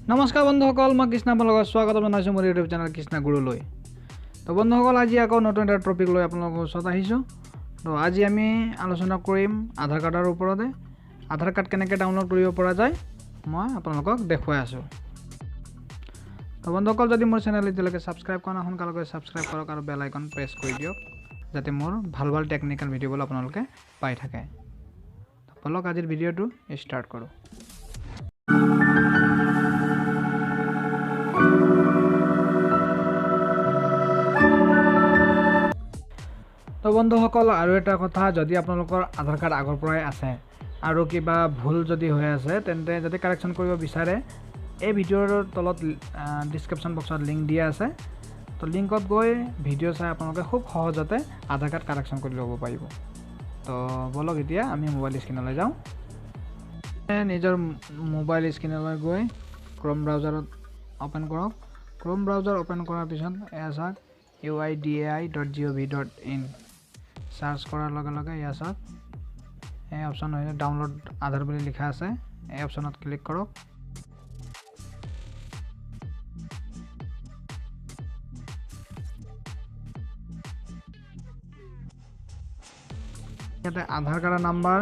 নমস্কাৰ বন্ধুসকল, মই কৃষ্ণ আপোনালোকক স্বাগত জনাইছোঁ মোৰ ইউটিউব চেনেল কৃষ্ণ গুৰুলৈ। তো বন্ধুসকল, আজি আকৌ নতুন এটা টপিক লৈ আপোনালোকৰ ওচৰত আহিছোঁ। তো আজি আমি আলোচনা কৰিম আধাৰ কাৰ্ডৰ ওপৰতে। আধাৰ কাৰ্ড কেনেকৈ ডাউনলোড কৰিব পৰা যায় মই আপোনালোকক দেখুৱাই আছোঁ। তো বন্ধুসকল, যদি মোৰ চেনেল এতিয়ালৈকে ছাবস্ক্ৰাইব কৰা নাই, সোনকালে ছাবস্ক্ৰাইব কৰক আৰু বেল আইকন প্ৰেছ কৰি দিয়ক, যাতে মোৰ ভাল টেকনিকেল ভিডিঅ'বোৰ আপোনালোকে পাই থাকে। তো বলক আজিৰ ভিডিঅ'টো ষ্টাৰ্ট কৰোঁ। তো বন্ধুসকল, আৰু এটা কথা, যদি আপোনালোকৰ আধাৰ কাৰ্ড আগৰ পৰাই আছে আৰু কিবা ভুল যদি হৈ আছে, তেন্তে যদি কাৰেকশ্যন কৰিব বিচাৰে, এই ভিডিঅ'ৰ তলত ডিছক্ৰিপশ্যন বক্সত লিংক দিয়া আছে। তো লিংকত গৈ ভিডিঅ' চাই আপোনালোকে খুব সহজতে আধাৰ কাৰ্ড কাৰেকশ্যন কৰি ল'ব পাৰিব। তো বলক এতিয়া আমি মোবাইল স্ক্ৰীনলৈ যাওঁ। নিজৰ মোবাইল স্ক্ৰীনলৈ গৈ ক্ৰ'ম ব্ৰাউজাৰত অ'পেন কৰক। ক্ৰ'ম ব্ৰাউজাৰ অ'পেন কৰাৰ পিছত এয়া চাওক uidi.gov.in সাৰ্চ কৰাৰ লগে লগে ইয়া চাওক এই অপশ্যন হৈছে ডাউনলোড আধাৰ বুলি লিখা আছে। এই অপশ্যনত ক্লিক কৰক। ইয়াতে আধাৰ কাৰ্ডৰ নাম্বাৰ,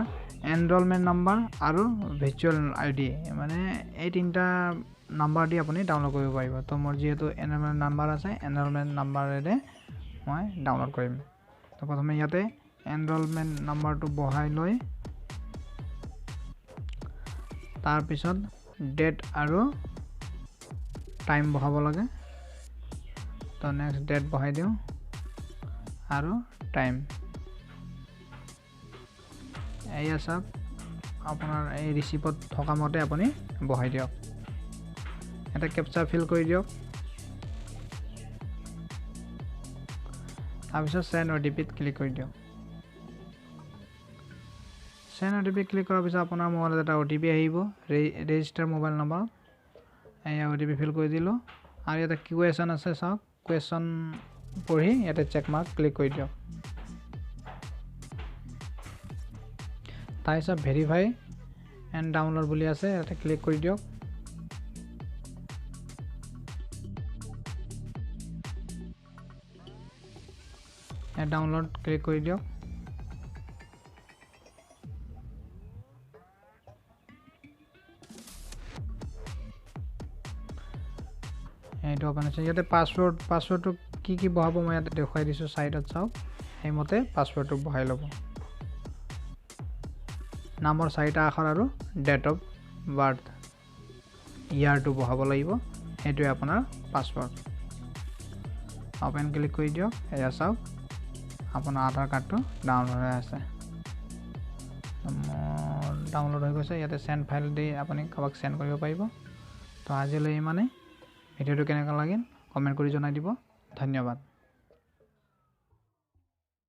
এনৰলমেণ্ট নাম্বাৰ আৰু ভাৰ্চুৱেল আইডি, মানে এই তিনিটা নাম্বাৰ দি আপুনি ডাউনলোড কৰিব পাৰিব। তো মোৰ যিহেতু এনৰলমেণ্ট নাম্বাৰ আছে, এনৰলমেণ্ট নাম্বাৰেৰে মই ডাউনলোড কৰিম। তো প্ৰথমে ইয়াতে এনৰলমেণ্ট নাম্বাৰটো বহাই লৈ তাৰপিছত ডেট আৰু টাইম বহাব লাগে। তো নেক্সট ডেট বহাই দিওঁ আৰু টাইম। এয়া চাওক আপোনাৰ এই ৰিচিপ্টত থকা মতে আপুনি বহাই দিয়ক। এটা কেপচা ফিল কৰি দিয়ক। তাৰপিছত চেণ্ড অ'টিপিত ক্লিক কৰি দিয়ক। চেণ্ড অ'টিপি ক্লিক কৰাৰ পিছত আপোনাৰ মোবাইলত এটা অ'টিপি আহিব, ৰেজিষ্টাৰ মোবাইল নম্বৰ। এয়া অ'টিপি ফিল কৰি দিলোঁ আৰু ইয়াতে কুৱেশ্যন আছে, চাওক কুৱেশ্যন পঢ়ি ইয়াতে চেক মাৰ্ক ক্লিক কৰি দিয়ক। তাৰপিছত ভেৰিফাই এণ্ড ডাউনলোড বুলি আছে, ইয়াতে ক্লিক কৰি দিয়ক। ডাউনলোড ক্লিক কৰি দিয়ক। এইটো অ'পেন হৈছে। ইয়াতে পাছৱৰ্ডটো কি বহাব মই ইয়াতে দেখুৱাই দিছোঁ, চাইডত চাওক। সেইমতে পাছৱৰ্ডটো বহাই ল'ব। নামৰ 4টা আখৰ আৰু ডেট অফ বাৰ্থ ইয়াৰটো বহাব লাগিব। সেইটোৱে আপোনাৰ পাছৱৰ্ড। অ'পেন ক্লিক কৰি দিয়ক। এয়া চাওক আপোনাৰ আধাৰ কাৰ্ডটো ডাউনলোড হৈ আছে। ডাউনলোড হৈ গৈছে। ইয়াতে চেণ্ড ফাইল দি আপুনি কাৰোবাক চেণ্ড কৰিব পাৰিব। তো আজিলৈ ইমানেই। ভিডিঅ'টো কেনেকুৱা লাগিল কমেণ্ট কৰি জনাই দিব। ধন্যবাদ।